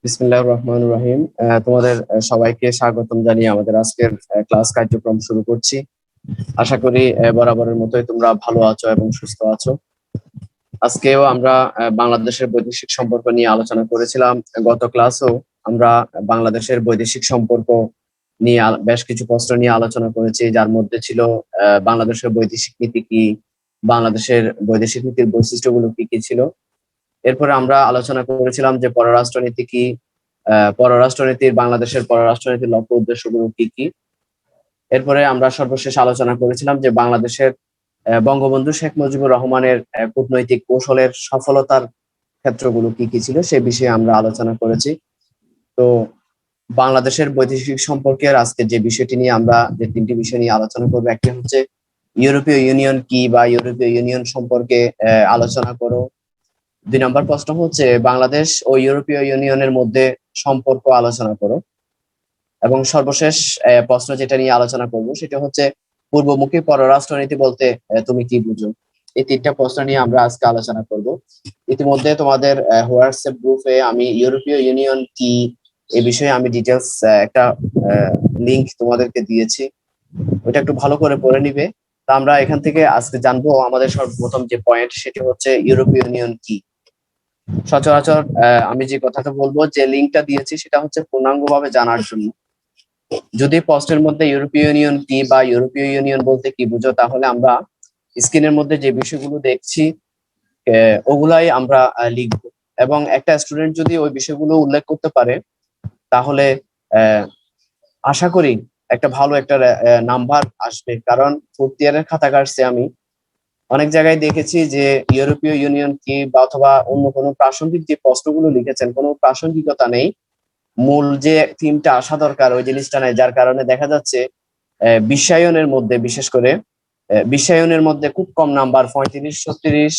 বিসমিল্লাহির রহমানির রহিম। তোমাদের সবাইকে স্বাগতম জানিয়ে আমাদের আজকের ক্লাস কার্যক্রম শুরু করছি। আশা করি বরাবরের মতোই তোমরা ভালো আছো এবং সুস্থ আছো। আজকেও আমরা বাংলাদেশের বৈদেশিক সম্পর্ক নিয়ে আলোচনা করেছিলাম। গত ক্লাসেও আমরা বাংলাদেশের বৈদেশিক সম্পর্ক নিয়ে বেশ কিছু প্রশ্ন নিয়ে আলোচনা করেছি, যার মধ্যে ছিল বাংলাদেশের বৈদেশিক নীতি কি, বাংলাদেশের বৈদেশিক নীতির বৈশিষ্ট্যগুলো কি কি ছিল। এরপরে আমরা আলোচনা করেছিলাম যে পররাষ্ট্রনীতি কি, পররাষ্ট্রনীতির বাংলাদেশের পররাষ্ট্রনীতির লক্ষ্য উদ্দেশ্যগুলো কি কি। এরপরে আমরা সর্বশেষ আলোচনা করেছিলাম যে বাংলাদেশের বঙ্গবন্ধু শেখ মুজিবুর রহমানের কূটনৈতিক কৌশলের সফলতার ক্ষেত্রগুলো কি কি ছিল, সে বিষয়ে আমরা আলোচনা করেছি। তো বাংলাদেশের বৈদেশিক সম্পর্কের আজকে যে বিষয়টি নিয়ে আমরা যে তিনটি বিষয় নিয়ে আলোচনা করবো, একটি হচ্ছে ইউরোপীয় ইউনিয়ন কি বা ইউরোপীয় ইউনিয়ন সম্পর্কে আলোচনা করো। 2 নম্বর প্রশ্ন হচ্ছে বাংলাদেশ ও ইউরোপীয় ইউনিয়নের মধ্যে সম্পর্ক আলোচনা করো। এবং সর্বশেষ প্রশ্ন যেটা নিয়ে আলোচনা করব সেটা হচ্ছে পূর্বমুখী পররাষ্ট্রনীতি বলতে তুমি কি বুঝো। এই তিনটা প্রশ্ন নিয়ে আমরা আজকে আলোচনা করব। ইতিমধ্যে তোমাদের হোয়াটসঅ্যাপ গ্রুপে আমি ইউরোপীয় ইউনিয়ন কি এই বিষয়ে আমি ডিটেলস একটা লিংক তোমাদেরকে দিয়েছি, ওটা একটু ভালো করে পড়ে নিবে। তা আমরা এখান থেকে আজকে জানবো আমাদের সর্বপ্রথম যে পয়েন্ট সেটি হচ্ছে ইউরোপীয় ইউনিয়ন কি। সচরাচর আমি যে কথাটা বলবো, যে লিঙ্কটা দিয়েছি সেটা হচ্ছে পূর্ণাঙ্গভাবে জানার জন্য। যদি প্রশ্নের মধ্যে ইউরোপীয় ইউনিয়ন কি বা ইউরোপীয় ইউনিয়ন বলতে কি বুঝো, তাহলে আমরা স্ক্রিনের মধ্যে যে বিষয়গুলো দেখছি ওগুলাই আমরা লিখব। এবং একটা স্টুডেন্ট যদি ওই বিষয়গুলো উল্লেখ করতে পারে তাহলে আশা করি একটা ভালো একটা নাম্বার আসবে। কারণ 4th ইয়ারের খাতা কাটছে আমি, অনেক জায়গায় দেখেছি যে ইউরোপীয় ইউনিয়ন কি বা অথবা অন্য কোনো প্রাসঙ্গিক যে প্রশ্নগুলো লিখেছেন কোনো প্রাসঙ্গিকতা নেই, মূল যে থিমটা আসা দরকার ওই জিনিসটা নেই, যার কারণে দেখা যাচ্ছে বিশ্বায়নের মধ্যে বিশেষ করে বিশ্বায়নের মধ্যে খুব কম নাম্বার, 35-36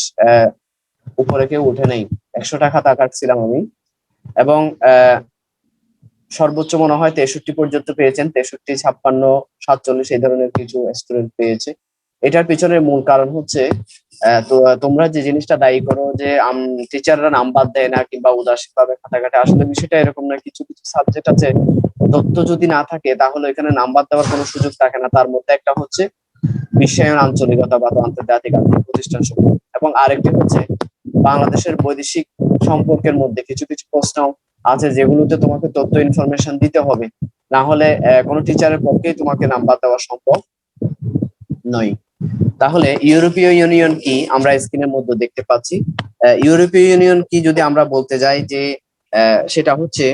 উপরে কেউ উঠে নেই। 100 টাকা কাটছিলাম আমি, এবং সর্বোচ্চ মনে হয় 63 পর্যন্ত পেয়েছেন, 63, 56, 47 এই ধরনের কিছু স্টুডেন্ট পেয়েছে। এটার পিছনে মূল কারণ হচ্ছে তো তোমরা যে জিনিসটা দায়ী করো যে টিচাররা নাম্বার দেয় না কিংবা উদাসীন ভাবে খাতা কাটে, আসলে বিষয়টা এরকম না। কিছু কিছু সাবজেক্ট আছে তথ্য যদি না থাকে তাহলে এখানে নাম্বার দেওয়ার কোনো সুযোগ থাকে না। তার মধ্যে একটা হচ্ছে বিশ্বায়ন, আঞ্চলিকতা বা আন্তর্জাতিক আর্থিক প্রতিষ্ঠান সমূহ, এবং আরেকটি হচ্ছে বাংলাদেশের বৈদেশিক সম্পর্কের মধ্যে কিছু কিছু প্রশ্ন আছে যেগুলোতে তোমাকে তথ্য ইনফরমেশন দিতে হবে, না হলে কোনো টিচারের পক্ষেই তোমাকে নাম্বার দেওয়া সম্ভব নয়। তাহলে ইউরোপীয় ইউনিয়ন কি আমরা স্ক্রিনের মধ্যে দেখতে পাচ্ছি। ইউরোপীয় ইউনিয়ন কি যদি আমরা বলতে যাই যে সেটা হচ্ছে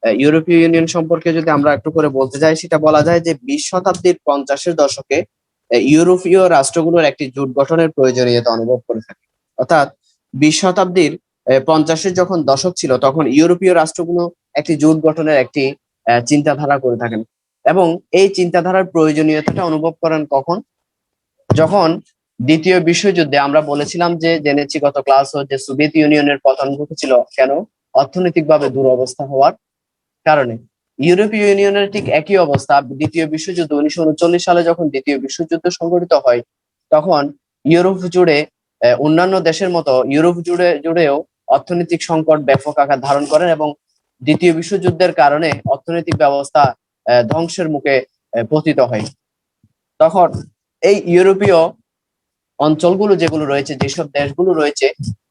ইউরোপীয় ইউনিয়ন সম্পর্কে যদি আমরা একটু করে বলতে যাই, সেটা বলা যায় যে 20 শতাব্দীর 50-এর দশকে ইউরোপীয় রাষ্ট্রগুলোর একটি জোট গঠনের প্রয়োজনীয়তা অনুভব করে থাকে। অর্থাৎ 20 শতাব্দীর 50-এর যখন দশক ছিল তখন ইউরোপীয় রাষ্ট্রগুলো একটি জোট গঠনের একটি চিন্তাধারা করে থাকেন, এবং এই চিন্তাধারার প্রয়োজনীয়তাটা অনুভব করেন কখন, যখন দ্বিতীয় বিশ্বযুদ্ধে আমরা বলেছিলাম যে জেনেছি গত ক্লাস যে সোভিয়েত ইউনিয়নের পতন ঘটেছিল কেন, অর্থনৈতিকভাবে দুরবস্থা হওয়ার কারণে। ইউরোপীয় ইউনিয়নের ঠিক একই অবস্থা দ্বিতীয় বিশ্বযুদ্ধ 1939 সালে যখন দ্বিতীয় বিশ্বযুদ্ধ সংঘটিত হয়, তখন ইউরোপ জুড়ে অন্যান্য দেশের মতো ইউরোপ জুড়েও অর্থনৈতিক সংকট ব্যাপক আকার ধারণ করেন, এবং দ্বিতীয় বিশ্বযুদ্ধের কারণে অর্থনৈতিক ব্যবস্থা ধ্বংসের মুখে পতিত হয়। তখন এই ইউরোপীয় অঞ্চলগুলো যেগুলো রয়েছে, যেসব দেশগুলো রয়েছে,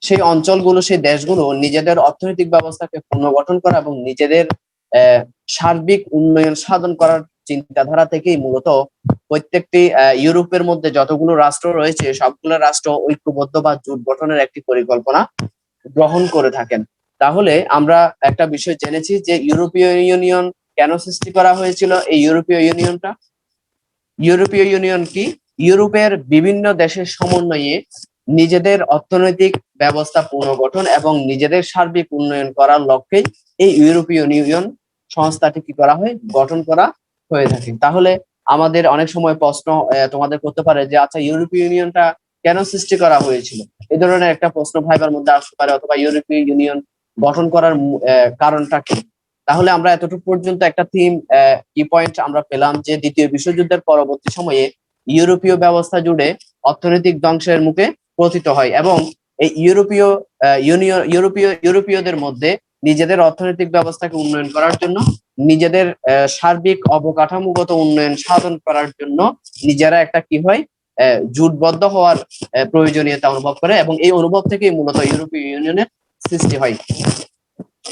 সেই অঞ্চলগুলো সেই দেশগুলো নিজেদের অর্থনৈতিক ব্যবস্থাকে পুনর্গঠন করা এবং নিজেদের সার্বিক উন্নয়ন সাধন করার চিন্তাধারা থেকেই মূলত প্রত্যেকটি ইউরোপের মধ্যে যতগুলো রাষ্ট্র রয়েছে সবগুলো রাষ্ট্র ঐক্যবদ্ধ বা জোট গঠনের একটি পরিকল্পনা গ্রহণ করে থাকেন। তাহলে আমরা একটা বিষয় জেনেছি যে ইউরোপীয় ইউনিয়ন কেন সৃষ্টি করা হয়েছিল। এই ইউরোপীয় ইউনিয়ন কি ইউরোপের বিভিন্ন দেশের সমন্বয়ে নিজেদের অর্থনৈতিক ব্যবস্থা পুনর্গঠন এবং নিজেদের সার্বিক উন্নয়ন করার লক্ষ্যে এই ইউরোপীয় ইউনিয়ন সংস্থাটি কি করা হয়, গঠন করা হয়ে থাকে। তাহলে আমাদের অনেক সময় প্রশ্ন তোমাদের করতে পারে যে আচ্ছা ইউরোপীয় ইউনিয়নটা কেন সৃষ্টি করা হয়েছিল, এই ধরনের একটা প্রশ্ন ভাইবার মধ্যে আসতে পারে, অথবা ইউরোপীয় ইউনিয়ন গঠন করার কারণটা কি। তাহলে আমরা এতটুকু পর্যন্ত একটা থিম কি পয়েন্ট আমরা পেলাম যে দ্বিতীয় বিশ্বযুদ্ধের পরবর্তী সময়ে ইউরোপীয় ব্যবস্থা জুড়ে অর্থনৈতিক ধ্বংসের মুখে পতিত হয়, এবং এই ইউরোপীয়দের মধ্যে নিজেদের অর্থনৈতিক ব্যবস্থাকে উন্নয়ন করার জন্য, নিজেদের সার্বিক অবকাঠামোগত উন্নয়ন সাধন করার জন্য নিজেরা একটা কি হয়, জোটবদ্ধ হওয়ার প্রয়োজনীয়তা অনুভব করে, এবং এই অনুভব থেকেই মূলত ইউরোপীয় ইউনিয়নের সৃষ্টি হয়।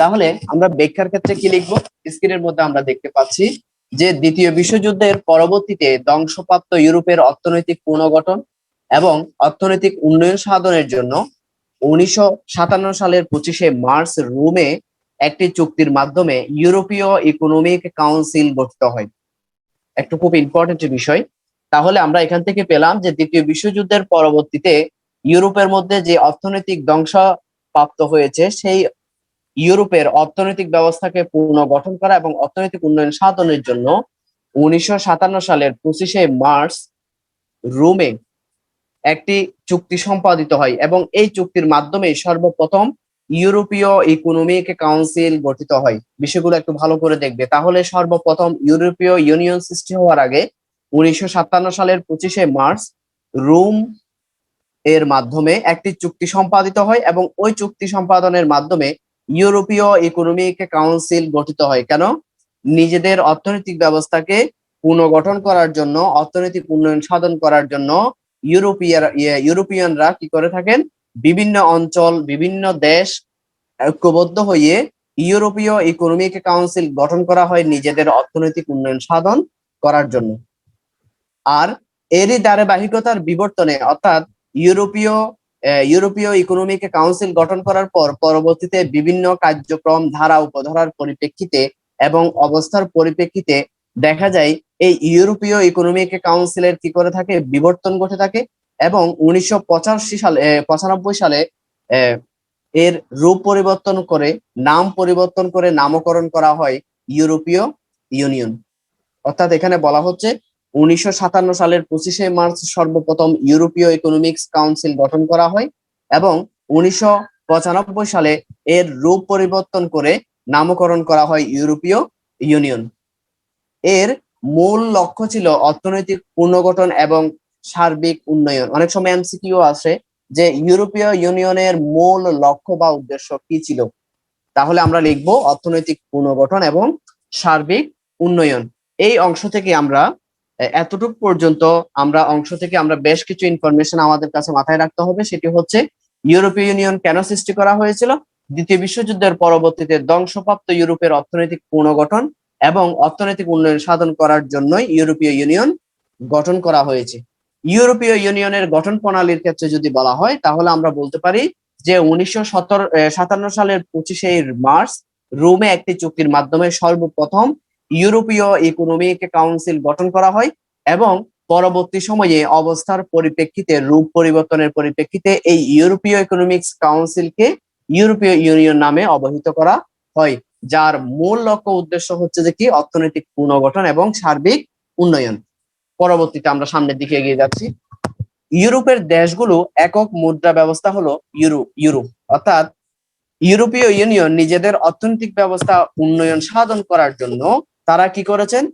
তাহলে আমরা ব্যাখ্যার ক্ষেত্রে কি লিখবো? স্ক্রিনের মধ্যে আমরা দেখতে পাচ্ছি যে দ্বিতীয় বিশ্বযুদ্ধের পরবর্তীতে ধ্বংসপ্রাপ্ত ইউরোপের অর্থনৈতিক পুনর্গঠন এবং অর্থনৈতিক উন্নয়ন সাধনের জন্য 1957 সালের 25শে মার্চ রোমে একটি চুক্তির মাধ্যমে ইউরোপীয় ইকোনমিক কাউন্সিল গঠিত হয়। একটু খুব ইম্পর্টেন্ট বিষয়। তাহলে আমরা এখান থেকে পেলাম যে দ্বিতীয় বিশ্বযুদ্ধের পরবর্তীতে ইউরোপের মধ্যে যে অর্থনৈতিক ধ্বংস প্রাপ্ত হয়েছে, সেই ইউরোপের অর্থনৈতিক ব্যবস্থাকে পুনর্গঠন করা এবং অর্থনৈতিক উন্নয়ন সাধনের জন্য 1957 সালের 25শে মার্চ রোমে একটি চুক্তি সম্পাদিত হয়, এবং এই চুক্তির মাধ্যমে সর্বপ্রথম ইউরোপীয় ইকোনমিক কাউন্সিল গঠিত হয়। বিষয়গুলো একটু ভালো করে দেখবে। তাহলে সর্বপ্রথম ইউরোপীয় ইউনিয়ন সৃষ্টি হওয়ার আগে 1957 সালের 25শে মার্চ রোম এর মাধ্যমে একটি চুক্তি সম্পাদিত হয়, এবং ওই চুক্তি সম্পাদনের মাধ্যমে ইউরোপীয় ইকোনমিক কাউন্সিল গঠিত হয়। কেন? নিজেদের অর্থনৈতিক ব্যবস্থাকে পুনর্গঠন করার জন্য, অর্থনৈতিক উন্নয়ন সাধন করার জন্য ইউরোপিয়ানরা কি করে থাকেন? বিভিন্ন অঞ্চল, বিভিন্ন দেশ ঐক্যবদ্ধ হয়ে ইউরোপীয় ইকোনমিক কাউন্সিল গঠন করা হয় নিজেদের অর্থনৈতিক উন্নয়ন সাধন করার জন্য। আর এরই ধারাবাহিকতার বিবর্তনে, অর্থাৎ ইউরোপীয় ইকোনমিক কাউন্সিল গঠন করার পর পরবর্তীতে বিভিন্ন কার্যক্রম, ধারা, উপধারার পরিপ্রেক্ষিতে এবং অবস্থার পরিপ্রেক্ষিতে দেখা যায় এই ইউরোপীয় ইকোনমিক কাউন্সিলের কি করে থাকে, বিবর্তন ঘটে থাকে, এবং 1995 সালে এর রূপ পরিবর্তন করে, নাম পরিবর্তন করে নামকরণ করা হয় ইউরোপীয় ইউনিয়ন। অর্থাৎ এখানে বলা হচ্ছে 1957 সালের 25শে মার্চ সর্বপ্রথম ইউরোপীয় ইকোনমিক্স কাউন্সিল গঠন করা হয়, এবং 1995 সালে এর রূপ পরিবর্তন করে নামকরণ করা হয় ইউরোপীয় ইউনিয়ন। এর মূল লক্ষ্য ছিল অর্থনৈতিক পুনর্গঠন এবং সার্বিক উন্নয়ন। অনেক সময় এমসিকিউ আসে যে ইউরোপীয় ইউনিয়নের মূল লক্ষ্য বা উদ্দেশ্য কি ছিল? তাহলে আমরা লিখব অর্থনৈতিক পুনর্গঠন এবং সার্বিক উন্নয়ন। এই অংশ থেকে আমরা এতটুকু পর্যন্ত আমরা বেশ কিছু ইনফরমেশন আমাদের কাছে মাথায় রাখতে হবে। সেটি হচ্ছে ইউরোপীয় ইউনিয়ন কেন সৃষ্টি করা হয়েছিল, দ্বিতীয় বিশ্বযুদ্ধের পরবর্তীতে ধ্বংসপ্রাপ্ত ইউরোপের অর্থনৈতিক পুনর্গঠন এবং অর্থনৈতিক উন্নয়ন সাধন করার জন্যই ইউরোপীয় ইউনিয়ন গঠন করা হয়েছে। ইউরোপীয় ইউনিয়নের গঠন প্রণালীর ক্ষেত্রে যদি বলা হয়, তাহলে আমরা বলতে পারি যে 1957 সালের 25শে মার্চ রোমে একটি চুক্তির মাধ্যমে সর্বপ্রথম ইউরোপীয় ইকোনমিক কাউন্সিল গঠন করা হয়, এবং পরবর্তী সময়ে অবস্থার পরিপ্রেক্ষিতে, রূপ পরিবর্তনের পরিপ্রেক্ষিতে এই ইউরোপীয় ইকোনমিক্স কাউন্সিলকে ইউরোপীয় ইউনিয়ন নামে অবহিত করা হয়, যার মূল লক্ষ্য উদ্দেশ্য হচ্ছে যে কি, অর্থনৈতিক পুনর্গঠন এবং সার্বিক উন্নয়ন। পরবর্তীতে আমরা সামনের দিকে এগিয়ে যাচ্ছি। ইউরোপের দেশগুলো একক মুদ্রা ব্যবস্থা হলো ইউরো। অর্থাৎ ইউরোপীয় ইউনিয়ন নিজেদের অর্থনৈতিক ব্যবস্থা উন্নয়ন সাধন করার জন্য তারা কি করেছেন,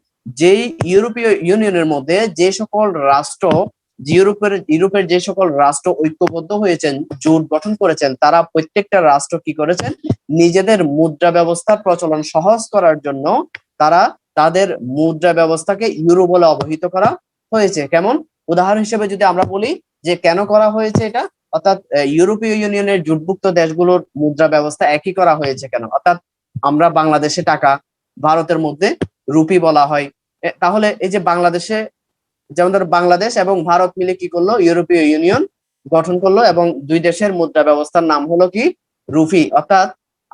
যেই ইউরোপীয় ইউনিয়নের মধ্যে যে সকল রাষ্ট্র, ইউরোপের যে সকল রাষ্ট্র ঐক্যবদ্ধ হয়েছেন, জোট গঠন করেছেন, তারা প্রত্যেকটা রাষ্ট্র কি করেছেন, নিজেদের মুদ্রা ব্যবস্থা প্রচলন সহজ করার জন্য তারা তাদের মুদ্রা ব্যবস্থাকে ইউরো বলে অবহিত করা হয়েছে। কেমন? উদাহরণ হিসেবে যদি আমরা বলি যে কেন করা হয়েছে এটা, অর্থাৎ ইউরোপীয় ইউনিয়নের জোটভুক্ত দেশগুলোর মুদ্রা ব্যবস্থা একই করা হয়েছে কেন? অর্থাৎ আমরা বাংলাদেশে টাকা, ভারতের মধ্যে রুপি বলা হয়। তাহলে এই যে বাংলাদেশে, যেমন ধর বাংলাদেশ এবং ভারত মিলে কি করলো, ইউরোপীয় ইউনিয়ন গঠন করলো, এবং দুই দেশের মুদ্রা ব্যবস্থার নাম হলো কি, রুপি। অর্থাৎ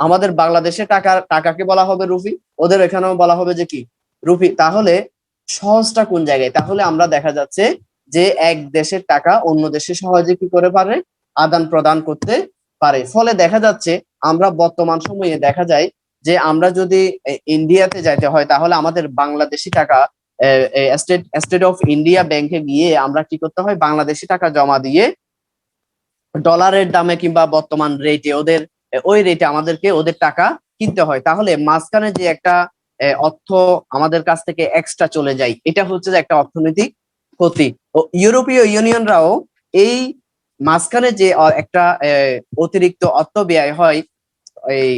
আমাদের বাংলাদেশে টাকাকে বলা হবে রুপি, ওদের এখানেও বলা হবে যে কি, রুপি। তাহলে সহজটা কোন জায়গায়? তাহলে আমরা দেখা যাচ্ছে যে এক দেশের টাকা অন্য দেশে সহজে কি করে পারে, আদান প্রদান করতে পারে। ফলে দেখা যাচ্ছে আমরা বর্তমান সময়ে দেখা যায় যে আমরা যদি ইন্ডিয়াতে যাইতে হয়, তাহলে আমাদের বাংলাদেশি টাকা স্টেট অফ ইন্ডিয়া ব্যাংকে গিয়ে আমরা কি করতে হয়, বাংলাদেশি টাকা জমা দিয়ে ডলারের দামে কিংবা বর্তমান রেটে ওই রেটে আমাদেরকে ওদের টাকা কিনতে হয়। তাহলে মাঝখানে যে একটা অর্থ আমাদের কাছ থেকে এক্সট্রা চলে যায়, এটা হচ্ছে যে একটা অর্থনৈতিক ক্ষতি। ও ইউরোপীয় ইউনিয়নরাও এই মাঝখানে যে একটা অতিরিক্ত অর্থ ব্যয় হয় এই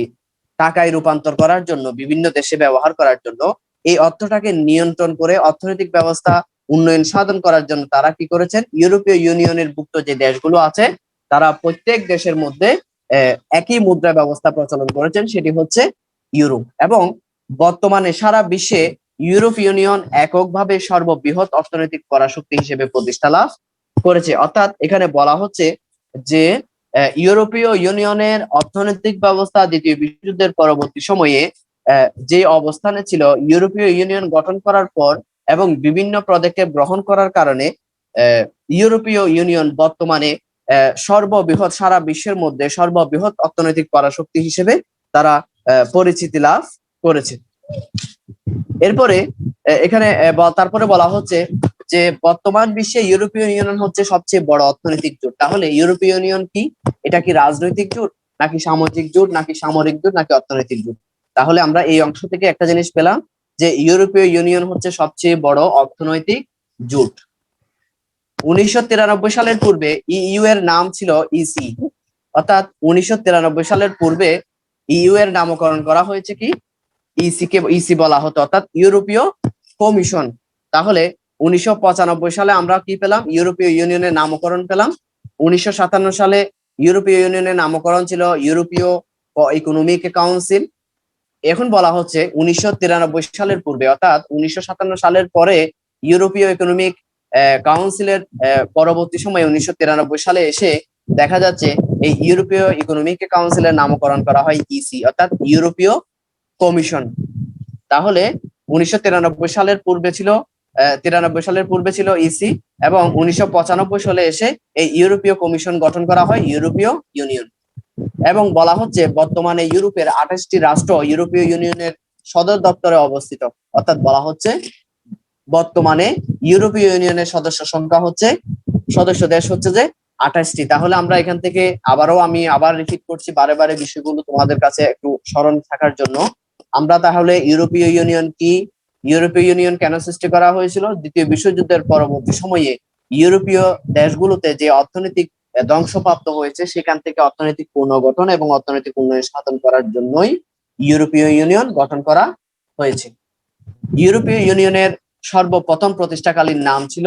টাকায় রূপান্তর করার জন্য, বিভিন্ন দেশে ব্যবহার করার জন্য, এই অর্থটাকে নিয়ন্ত্রণ করে অর্থনৈতিক ব্যবস্থা উন্নয়ন সাধন করার জন্য তারা কি করেছেন, ইউরোপীয় ইউনিয়নের ভুক্ত যে দেশগুলো আছে তারা প্রত্যেক দেশের মধ্যে একই মুদ্রা ব্যবস্থা প্রচলন করেছেন, সেটি হচ্ছে ইউরো। এবং বর্তমানে সারা বিশ্বে ইউরোপ ইউনিয়ন এককভাবে সর্ববৃহৎ অর্থনৈতিক পরাশক্তি হিসেবে প্রতিষ্ঠা লাভ করেছে। অর্থাৎ এখানে বলা হচ্ছে যে ইউরোপীয় ইউনিয়নের অর্থনৈতিক ব্যবস্থা দ্বিতীয় বিশ্বযুদ্ধের পরবর্তী সময়ে যে অবস্থানে ছিল, ইউরোপীয় ইউনিয়ন গঠন করার পর এবং বিভিন্ন পদক্ষেপ গ্রহণ করার কারণে ইউরোপীয় ইউনিয়ন বর্তমানে সর্ববৃহৎ, সারা বিশ্বের মধ্যে সর্ববৃহৎ অর্থনৈতিক পরাশক্তি হিসেবে তারা পরিচিতি লাভ করেছে। এরপরে এখানে তারপরে বলা হচ্ছে যে বর্তমান বিশ্বে ইউরোপীয় ইউনিয়ন হচ্ছে সবচেয়ে বড় অর্থনৈতিক জোট। তাহলে ইউরোপীয় ইউনিয়ন কি? এটা কি রাজনৈতিক জোট, নাকি সামাজিক জোট, নাকি সামরিক জোট, নাকি অর্থনৈতিক জোট? তাহলে আমরা এই অংশ থেকে একটা জিনিস পেলাম যে ইউরোপীয় ইউনিয়ন হচ্ছে সবচেয়ে বড় অর্থনৈতিক জোট। 1993 সালের পূর্বে ইইউ এর নাম ছিল ইসি। অর্থাৎ 1993 সালের পূর্বে ইইউ এর নামকরণ করা হয়েছে কি? ইসি বলা হতো, অর্থাৎ ইউরোপীয় কমিশন। তাহলে 1995 সালে আমরা কি পেলাম? ইউরোপীয় ইউনিয়নের নামকরণ পেলাম। 1957 সালে ইউরোপীয় ইউনিয়নের নামকরণ ছিল ইউরোপীয় ইকোনমিক কাউন্সিল। এখন বলা হচ্ছে 1993 সালের পূর্বে, অর্থাৎ 1957 সালের পরে ইউরোপীয় ইকোনমিক কাউন্সিলের পরবর্তী সময়ে 1993 সালে এসে দেখা যাচ্ছে এই ইউরোপীয় ইকোনমিক কাউন্সিলের নামকরণ করা হয় ইসি, অর্থাৎ ইউরোপীয় কমিশন। তাহলে 1993 সালের পূর্বে ছিল 93 সালের পূর্বে ছিল ইসি, এবং 1995 সালে এসে এই ইউরোপীয় কমিশন গঠন করা হয় ইউরোপীয় ইউনিয়ন। এবং বলা হচ্ছে বর্তমানে ইউরোপের 28টি রাষ্ট্র ইউরোপীয় ইউনিয়নের সদর দপ্তরে অবস্থিত। অর্থাৎ বলা হচ্ছে বর্তমানে ইউরোপীয় ইউনিয়নের সদস্য দেশ হচ্ছে যে 28টি। তাহলে আমরা এখান থেকে আমি আবার রিপিট করছি বারে বারে বিষয়গুলো তোমাদের কাছে একটু স্মরণ থাকার জন্য। আমরা তাহলে ইউরোপীয় ইউনিয়ন কি, ইউরোপীয় ইউনিয়ন কেন সৃষ্টি করা হয়েছিল? দ্বিতীয় বিশ্বযুদ্ধের পরবর্তী সময়ে ইউরোপীয় দেশগুলোতে যে অর্থনৈতিক ধ্বংসপ্রাপ্ত হয়েছে, সেখান থেকে অর্থনৈতিক পুনর্গঠন এবং অর্থনৈতিক উন্নয়ন সাধন করার জন্যই ইউরোপীয় ইউনিয়ন গঠন করা হয়েছে। ইউরোপীয় ইউনিয়নের সর্বপ্রথম প্রতিষ্ঠাকালীন নাম ছিল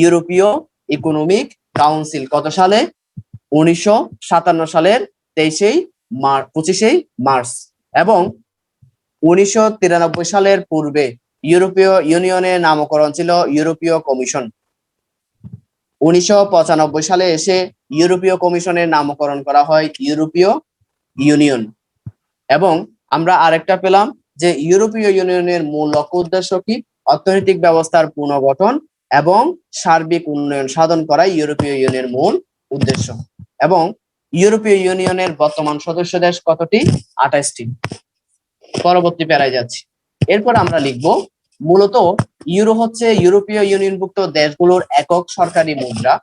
ইউরোপীয় ইকোনমিক কাউন্সিল। কত সালে? 1957 সালের 25 মার্চ। এবং 1993 সালের পূর্বে ইউরোপীয় ইউনিয়নের নামকরণ ছিল ইউরোপীয় কমিশন। 1995 সালে এসে ইউরোপীয় কমিশনের নামকরণ করা হয় ইউরোপীয় ইউনিয়ন। এবং আমরা আরেকটা পেলাম যে ইউরোপীয় ইউনিয়নের মূল লক্ষ্য উদ্দেশ্য কি? অর্থনৈতিক ব্যবস্থার পুনর্গঠন এবং সার্বিক উন্নয়ন সাধন করাই ইউরোপীয় ইউনিয়নের মূল উদ্দেশ্য। এবং ইউরোপীয় ইউনিয়নের বর্তমান সদস্য দেশ কতটি? 28টি। পরবর্তী প্যারায় যাচ্ছি। এরপর আমরা লিখব মূলত ইউরো হচ্ছে ইউরোপীয় ইউনিয়নভুক্ত দেশগুলোর একক সরকারি মুদ্রা।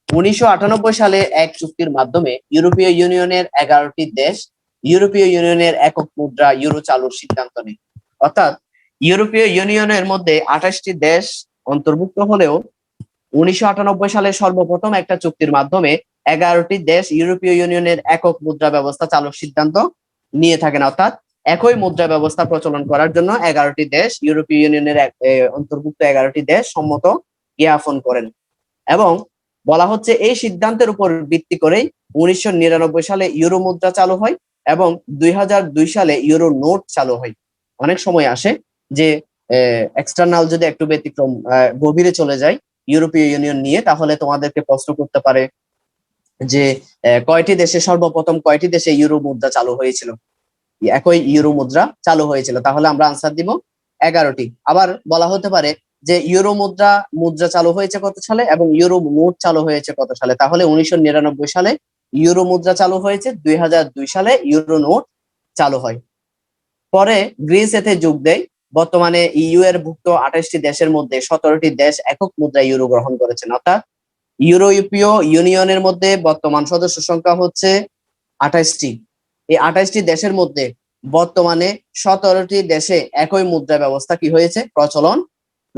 1998 সালে এক চুক্তির মাধ্যমে ইউরোপীয় ইউনিয়নের 11টি দেশ ইউরোপীয় ইউনিয়নের একক মুদ্রা ইউরো চালুর সিদ্ধান্ত নেয়। অর্থাৎ ইউরোপীয় ইউনিয়নের মধ্যে 28টি দেশ অন্তর্ভুক্ত হলেও 1998 সালে সর্বপ্রথম একটা চুক্তির মাধ্যমে 11টি দেশ ইউরোপীয় ইউনিয়নের একক মুদ্রা ব্যবস্থা চালুর সিদ্ধান্ত নিয়ে থাকেন। অর্থাৎ একই মুদ্রা ব্যবস্থা প্রচলন করার জন্য 11টি দেশ ইউরোপীয় ইউনিয়নের অন্তর্ভুক্ত 11টি দেশ সম্মত জ্ঞাপন করেন। এবং বলা হচ্ছে এই সিদ্ধান্তের উপর ভিত্তি করেই 1999 সালে ইউরো মুদ্রা চালু হয় এবং 2002 সালে ইউরো নোট চালু হয়। অনেক সময় আসে যে এক্সটার্নাল যদি একটু ব্যতিক্রম গভীরে চলে যায় ইউরোপীয় ইউনিয়ন নিয়ে, তাহলে তোমাদেরকে প্রশ্ন করতে পারে যে সর্বপ্রথম কয়টি দেশে ইউরো মুদ্রা চালু হয়েছিল, একই ইউরো মুদ্রা চালু হয়েছিল? তাহলে আমরা আনসার দিব 11টি। আবার বলা হতে পারে যে ইউরো মুদ্রা চালু হয়েছে কত সালে এবং ইউরো নোট চালু হয়েছে কত সালে? তাহলে 1999 সালে ইউরো মুদ্রা চালু হয়েছে, 2002 সালে ইউরো নোট চালু হয়। পরে গ্রিস এতে যোগ দেয়। বর্তমানে ইইউ এর ভুক্ত 28টি দেশের মধ্যে 17টি দেশ একক মুদ্রা ইউরো গ্রহণ করেছেন। অর্থাৎ ইউরোপীয় ইউনিয়নের মধ্যে বর্তমান সদস্য সংখ্যা হচ্ছে 28টি। এই 28টি দেশের মধ্যে বর্তমানে 17টি দেশে একই মুদ্রা ব্যবস্থা কি হয়েছে? প্রচলন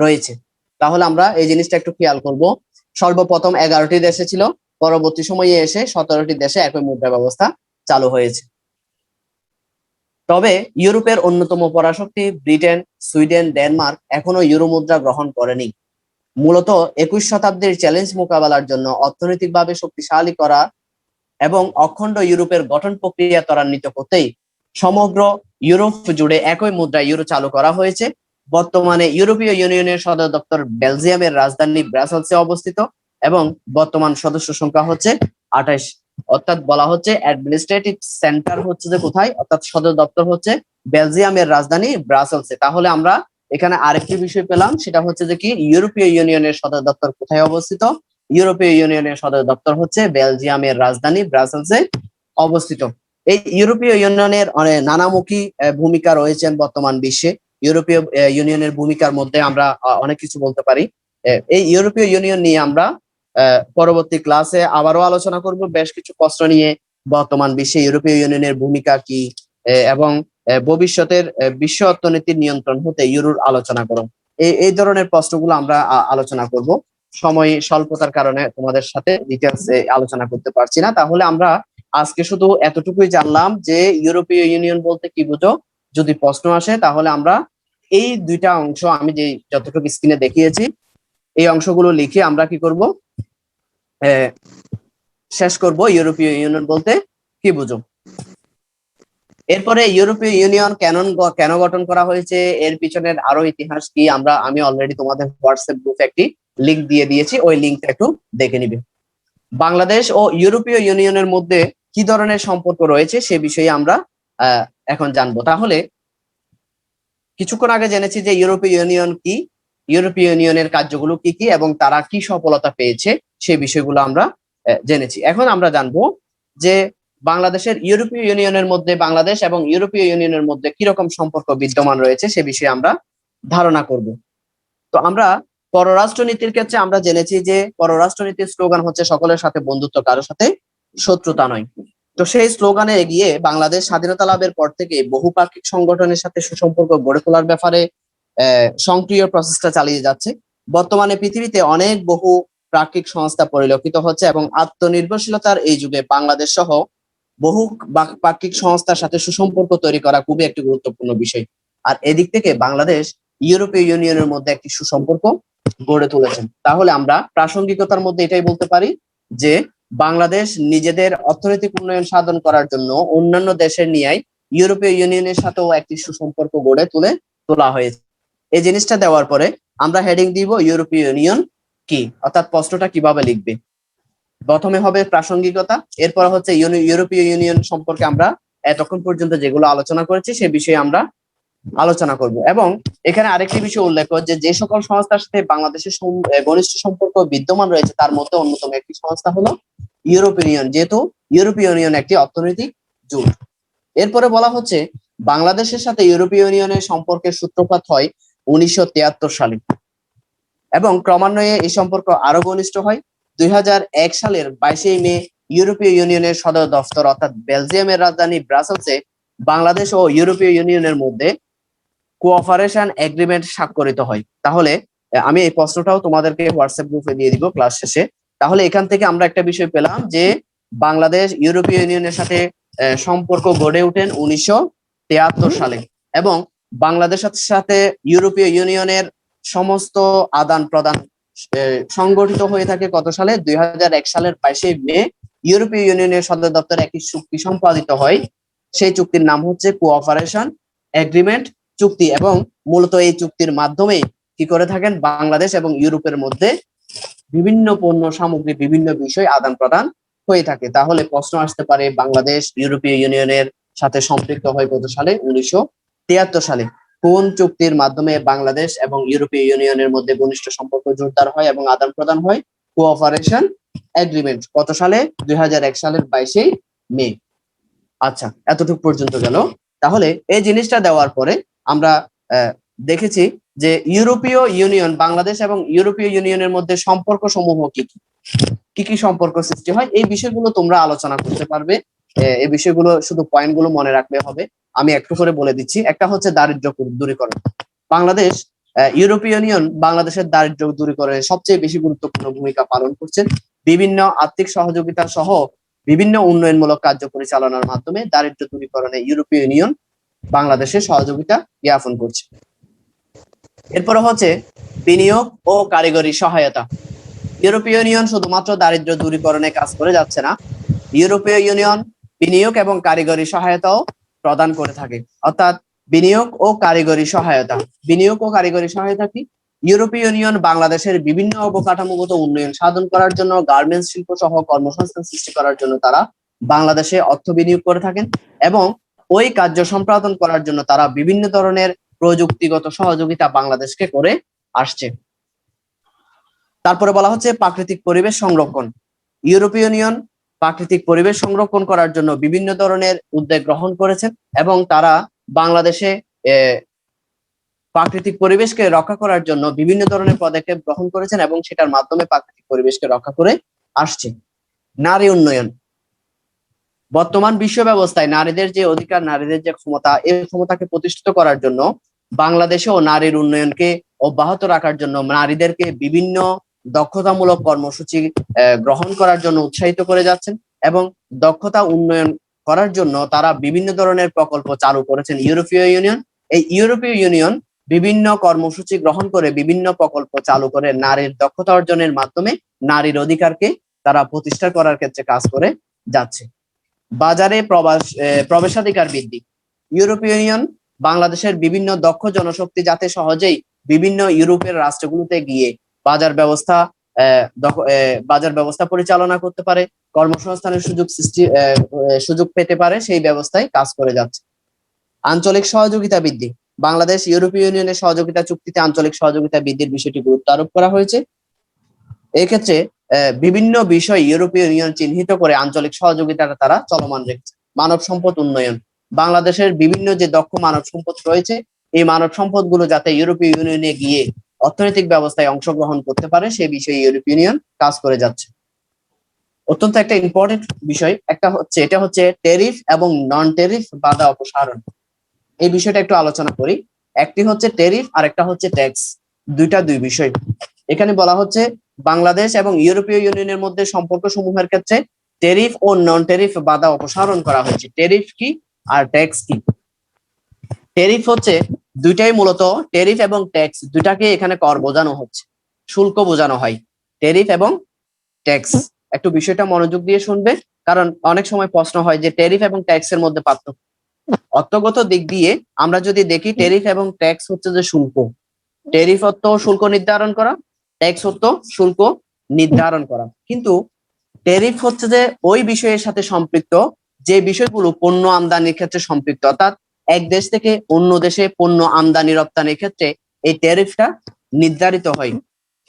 রয়েছে। তাহলে আমরা এই জিনিসটা একটু খেয়াল করব। সর্বপ্রথম 11টি দেশে ছিল, পরবর্তী সময়ে এসে 17টি দেশে একই মুদ্রা ব্যবস্থা চালু হয়েছে। তবে ইউরোপের অন্যতম পরাশক্তি ব্রিটেন, সুইডেন, ডেনমার্ক এখনো ইউরো মুদ্রা গ্রহণ করেনি। মূলত 21 শতাব্দীর চ্যালেঞ্জ মোকাবেলার জন্য অর্থনৈতিকভাবে শক্তিশালী করা এবং অখণ্ড ইউরোপের গঠন প্রক্রিয়া ত্বরান্বিত করতেই সমগ্র ইউরোপ জুড়ে একই মুদ্রা ইউরো চালু করা হয়েছে। বর্তমানে ইউরোপীয় ইউনিয়নের সদর দপ্তর বেলজিয়ামের রাজধানী ব্রাসেলসে অবস্থিত এবং বর্তমান সদস্য সংখ্যা হচ্ছে 28। অর্থাৎ বলা হচ্ছে অ্যাডমিনিস্ট্রেটিভ সেন্টার হচ্ছে যে কোথায়, অর্থাৎ সদর দপ্তর হচ্ছে বেলজিয়ামের রাজধানী ব্রাসেলসে। তাহলে আমরা এখানে আরেকটি বিষয় পেলাম, সেটা হচ্ছে যে কি ইউরোপীয় ইউনিয়নের সদর দপ্তর কোথায় অবস্থিত। ইউরোপীয় ইউনিয়নের সদর দপ্তর হচ্ছে বেলজিয়ামের রাজধানী ব্রাসেলসে অবস্থিত। এই ইউরোপীয় ইউনিয়নের নানামুখী ভূমিকা রয়েছেন বর্তমান বিশ্বে। ইউরোপীয় ইউনিয়নের ভূমিকার মধ্যে আমরা অনেক কিছু বলতে পারি। এই ইউরোপীয় ইউনিয়ন নিয়ে আমরা পরবর্তী ক্লাসে আবারও আলোচনা করব বেশ কিছু প্রশ্ন নিয়ে। বর্তমান বিশ্বে ইউরোপীয় ইউনিয়নের ভূমিকা কি এবং ভবিষ্যতের বিশ্ব অর্থনীতির নিয়ন্ত্রণ হতে ইউরোর আলোচনা করো, এই ধরনের প্রশ্নগুলো আমরা আলোচনা করব। সময় স্বল্পতার কারণে তোমাদের সাথে ডিটেলস আলোচনা করতে পারছি না। তাহলে আমরা আজকে শুধু এতটুকুই জানলাম যে ইউরোপীয় ইউনিয়ন বলতে কি বুঝো। যদি প্রশ্ন আসে তাহলে আমরা এই দুইটা অংশ, আমি যে যতটুকু স্ক্রিনে দেখিয়েছি এই অংশগুলো লিখে আমরা কি করব, শেষ করব ইউরোপীয় ইউনিয়ন বলতে কি বুঝো। এরপরে ইউরোপীয় ইউনিয়ন কেন গঠন করা হয়েছে, এর পিছনের আরো ইতিহাস কি, আমি অলরেডি তোমাদের হোয়াটসঅ্যাপ গ্রুপে একটি লিংক দিয়ে দিয়েছি, ওই লিংকটা একটু দেখে নিবে। বাংলাদেশ ও ইউরোপীয় ইউনিয়নের মধ্যে কি ধরনের সম্পর্ক রয়েছে সে বিষয়ে আমরা এখন জানবো। তাহলে কিছুক্ষণ আগে জেনেছি যে ইউরোপীয় ইউনিয়ন কি, ইউরোপীয় ইউনিয়নের কার্যগুলো কি কি এবং তারা কি সফলতা পেয়েছে সেই বিষয়গুলো আমরা জেনেছি। এখন আমরা জানবো যে বাংলাদেশের ইউরোপীয় ইউনিয়নের মধ্যে, বাংলাদেশ এবং ইউরোপীয় ইউনিয়নের মধ্যে কি রকম সম্পর্ক বিদ্যমান রয়েছে সে বিষয়ে আমরা ধারণা করব। তো আমরা পররাষ্ট্রনীতির ক্ষেত্রে আমরা জেনেছি যে পররাষ্ট্রনীতির স্লোগান হচ্ছে সকলের সাথে বন্ধুত্ব, কারোর সাথে শত্রুতা নয়। তো সেই স্লোগানে এগিয়ে বাংলাদেশ স্বাধীনতা লাভের পর থেকে বহুপাক্ষিক সংগঠনের সাথে সুসম্পর্ক গড়ে তোলার ব্যাপারে সক্রিয় প্রচেষ্টা চালিয়ে যাচ্ছে। বর্তমানে পৃথিবীতে অনেক বহু পাক্ষিক সংস্থা পরিলক্ষিত হচ্ছে এবং আত্মনির্ভরশীলতার এই যুগে বাংলাদেশ সহ বহু পাক্ষিক সংস্থার সাথে সুসম্পর্ক তৈরি করা খুবই একটি গুরুত্বপূর্ণ বিষয়। আর এদিক থেকে বাংলাদেশ ইউরোপীয় ইউনিয়নের মধ্যে একটি সুসম্পর্ক গড়ে তুলেছেন। তাহলে আমরা প্রাসঙ্গিকতার মধ্যে এটাই বলতে পারি যে বাংলাদেশ নিজেদের অর্থনৈতিক উন্নয়ন সাধন করার জন্য অন্যান্য দেশের ন্যায় ইউরোপীয় ইউনিয়নের সাথেও একটি সুসম্পর্ক গড়ে তোলা হয়েছে। এই জিনিসটা দেওয়ার পরে আমরা হেডিং দিব ইউরোপীয় ইউনিয়ন কি, অর্থাৎ প্রশ্নটা কিভাবে লিখবে। প্রথমে হবে প্রাসঙ্গিকতা, এরপর হচ্ছে ইউরোপীয় ইউনিয়ন সম্পর্কে আমরা এতক্ষণ পর্যন্ত যেগুলো আলোচনা করেছি সে বিষয়ে আমরা আলোচনা করব। এবং এখানে আরেকটি বিষয় উল্লেখ যে সকল সংস্থার সাথে বাংলাদেশের ঘনিষ্ঠ সম্পর্ক বিদ্যমান রয়েছে তার মধ্যে অন্যতম একটি সংস্থা হলো ইউরোপীয় ইউনিয়ন, যেহেতু ইউরোপীয় ইউনিয়ন একটি অর্থনৈতিক জোট। এরপরে বলা হচ্ছে বাংলাদেশের সাথে ইউরোপীয় ইউনিয়নের সম্পর্কের সূত্রপাত হয় 1973 সালে এবং ক্রমান্বয়ে এই সম্পর্ক আরো ঘনিষ্ঠ হয়। 2001 সালের 22 মে ইউরোপীয় ইউনিয়নের সদর দফতর অর্থাৎ বেলজিয়ামের রাজধানী ব্রাসেলসে বাংলাদেশ ও ইউরোপীয় ইউনিয়নের মধ্যে কোঅপারেশন এগ্রিমেন্ট স্বাক্ষরিত হয়। তাহলে আমি এই প্রশ্নটাও তোমাদেরকে হোয়াটসঅ্যাপ গ্রুপে দিয়ে দিব ক্লাস শেষে। তাহলে এখান থেকে আমরা একটা বিষয় পেলাম যে বাংলাদেশ ইউরোপীয় ইউনিয়নের সাথে সম্পর্ক গড়ে ওঠেন 1973 সালে এবং বাংলাদেশের সাথে ইউরোপীয় ইউনিয়নের সমস্ত আদান প্রদান সংগঠিত হয়ে থাকে কত সালে, 2001 সালের 22 মে ইউরোপীয় ইউনিয়নের সদর দপ্তরে একটি চুক্তি সম্পাদিত হয়। সেই চুক্তির নাম হচ্ছে কোঅপারেশন এগ্রিমেন্ট চুক্তি এবং মূলত এই চুক্তির মাধ্যমে কি করে থাকেন বাংলাদেশ এবং ইউরোপের মধ্যে বিভিন্ন পণ্য সামগ্রী বিভিন্ন বিষয় আদান প্রদান হয়ে থাকে। তাহলে প্রশ্ন আসতে পারে বাংলাদেশ ইউরোপীয় ইউনিয়নের সাথে সম্পৃক্ত হয় কত সালে, 1973 সালে। কোন চুক্তির মাধ্যমে বাংলাদেশ এবং ইউরোপীয় ইউনিয়নের মধ্যে ঘনিষ্ঠ সম্পর্ক জোরদার হয় এবং আদান প্রদান হয়, কোঅপারেশন এগ্রিমেন্ট। কত সালে, 2001 সালের 22 মে। আচ্ছা, এতটুকু পর্যন্ত গেল। তাহলে এই জিনিসটা দেওয়ার পরে আমরা দেখেছি যে ইউরোপীয় ইউনিয়ন, বাংলাদেশ এবং ইউরোপীয় ইউনিয়নের মধ্যে সম্পর্ক সমূহ কি কি সম্পর্ক সৃষ্টি হয়, এই বিষয়গুলো তোমরা আলোচনা করতে পারবে। এই বিষয়গুলো শুধু পয়েন্টগুলো মনে রাখলে হবে, আমি একটু করে বলে দিচ্ছি। একটা হচ্ছে দারিদ্র দূরীকরণ। বাংলাদেশ ইউরোপীয় ইউনিয়ন বাংলাদেশের দারিদ্র দূরীকরণে সবচেয়ে বেশি গুরুত্বপূর্ণ ভূমিকা পালন করছে। বিভিন্ন আর্থিক সহযোগিতা সহ বিভিন্ন উন্নয়নমূলক কার্য পরিচালনার মাধ্যমে দারিদ্র দূরীকরণে ইউরোপীয় ইউনিয়ন বাংলাদেশে সহযোগিতা জ্ঞাপন করছে। এরপরে হচ্ছে বিনিয়োগ ও কারিগরি সহায়তা। ইউরোপীয় ইউনিয়ন শুধুমাত্র দারিদ্র্য দূরীকরণে কাজ করে যাচ্ছে না, ইউরোপীয় ইউনিয়ন বিনিয়োগ এবং কারিগরি সহায়তাও প্রদান করে থাকে। অর্থাৎ বিনিয়োগ ও কারিগরি সহায়তা, বিনিয়োগ ও কারিগরি সহায়তা কি? ইউরোপীয় ইউনিয়ন বাংলাদেশের বিভিন্ন অবকাঠামোগত উন্নয়ন সাধন করার জন্য, গার্মেন্টস শিল্প সহ কর্মসংস্থান সৃষ্টি করার জন্য তারা বাংলাদেশে অর্থ বিনিয়োগ করে থাকেন এবং ওই কার্য সম্পাদন করার জন্য তারা বিভিন্ন ধরনের প্রযুক্তিগত সহযোগিতা বাংলাদেশকে করে আসছে। তারপরে বলা হচ্ছে প্রাকৃতিক পরিবেশ সংরক্ষণ। ইউরোপীয় ইউনিয়ন প্রাকৃতিক পরিবেশ সংরক্ষণ করার জন্য বিভিন্ন ধরনের উদ্যোগ গ্রহণ করেছেন এবং তারা বাংলাদেশে প্রাকৃতিক পরিবেশকে রক্ষা করার জন্য বিভিন্ন ধরনের পদক্ষেপ গ্রহণ করেছেন এবং সেটার মাধ্যমে প্রাকৃতিক পরিবেশকে রক্ষা করে আসছে। নারী উন্নয়ন। বর্তমান বিশ্ব ব্যবস্থায় নারীদের যে অধিকার, নারীদের যে ক্ষমতা, এই ক্ষমতাকে প্রতিষ্ঠিত করার জন্য বাংলাদেশেও নারীর উন্নয়নকে অব্যাহত রাখার জন্য নারীদেরকে বিভিন্ন দক্ষতামূলক কর্মসূচি গ্রহণ করার জন্য উৎসাহিত করে যাচ্ছেন এবং দক্ষতা উন্নয়ন করার জন্য তারা বিভিন্ন ধরনের প্রকল্প চালু করেছেন ইউরোপীয় ইউনিয়ন। এই ইউরোপীয় ইউনিয়ন বিভিন্ন কর্মসূচি গ্রহণ করে, বিভিন্ন প্রকল্প চালু করে নারীর দক্ষতা অর্জনের মাধ্যমে নারীর অধিকারকে তারা প্রতিষ্ঠা করার ক্ষেত্রে কাজ করে যাচ্ছে। বাজারে প্রবেশাধিকার বৃদ্ধি। ইউরোপীয় ইউনিয়ন বাংলাদেশের বিভিন্ন দক্ষ জনশক্তি যাতে সহজেই বিভিন্ন ইউরোপের রাষ্ট্রগুলোতে গিয়ে বাজার ব্যবস্থা পরিচালনা করতে পারে, কর্মসংস্থানের সুযোগ পেতে পারে, সেই ব্যবস্থায় কাজ করে যাচ্ছে। আঞ্চলিক সহযোগিতা বৃদ্ধি। বাংলাদেশ ইউরোপীয় ইউনিয়নের সহযোগিতা চুক্তিতে আঞ্চলিক সহযোগিতা বৃদ্ধির বিষয়টি গুরুত্ব আরোপ করা হয়েছে। এক্ষেত্রে বিভিন্ন বিষয় ইউরোপীয় ইউনিয়ন চিহ্নিত করে আঞ্চলিক সহযোগিতাটা তারা চলমান রেখেছে। মানব সম্পদ উন্নয়ন। বাংলাদেশের বিভিন্ন যে দক্ষ মানব সম্পদ রয়েছে, এই মানব সম্পদ গুলো যাতে ইউরোপীয় ইউনিয়নে গিয়ে অর্থনৈতিক ব্যবস্থায় অংশগ্রহণ করতে পারে, সে বিষয়ে ইউরোপীয় ইউনিয়ন কাজ করে যাচ্ছে। অত্যন্ত একটা ইম্পর্টেন্ট বিষয় এটা হচ্ছে ট্যারিফ এবং নন ট্যারিফ বাধা অপসারণ। এই বিষয়টা একটু আলোচনা করি। একটি হচ্ছে ট্যারিফ আর একটা হচ্ছে ট্যাক্স, দুই বিষয়। এখানে বলা হচ্ছে বাংলাদেশ এবং ইউরোপীয় ইউনিয়নের মধ্যে সম্পর্ক সমূহের ক্ষেত্রে ট্যারিফ ও নন ট্যারিফ বাধা অপসারণ করা হয়েছে। ট্যারিফ কি আর ট্যাক্স কি? ট্যারিফ হচ্ছে দুইটাই মূলত, ট্যারিফ এবং ট্যাক্স দুটাকে এখানে কর বোঝানো হচ্ছে, শুল্ক বোঝানো হয়। ট্যারিফ এবং ট্যাক্স, একটু বিষয়টা মনোযোগ দিয়ে শুনবে, কারণ অনেক সময় প্রশ্ন হয় যে ট্যারিফ এবং ট্যাক্স এর মধ্যে পার্থক্য। অর্থগত দিক দিয়ে আমরা যদি দেখি, ট্যারিফ এবং ট্যাক্স হচ্ছে যে শুল্ক। ট্যারিফ অর্থ শুল্ক নির্ধারণ করা, ট্যাক্স অর্থ শুল্ক নির্ধারণ করা। কিন্তু ট্যারিফ হচ্ছে যে ওই বিষয়ের সাথে সম্পৃক্ত যে বিষয়গুলো পণ্য আমদানির ক্ষেত্রে সম্পৃক্ত, অর্থাৎ এক দেশ থেকে অন্য দেশে পণ্য আমদানি রপ্তানির ক্ষেত্রে এই ট্যারিফটা নির্ধারিত হয়,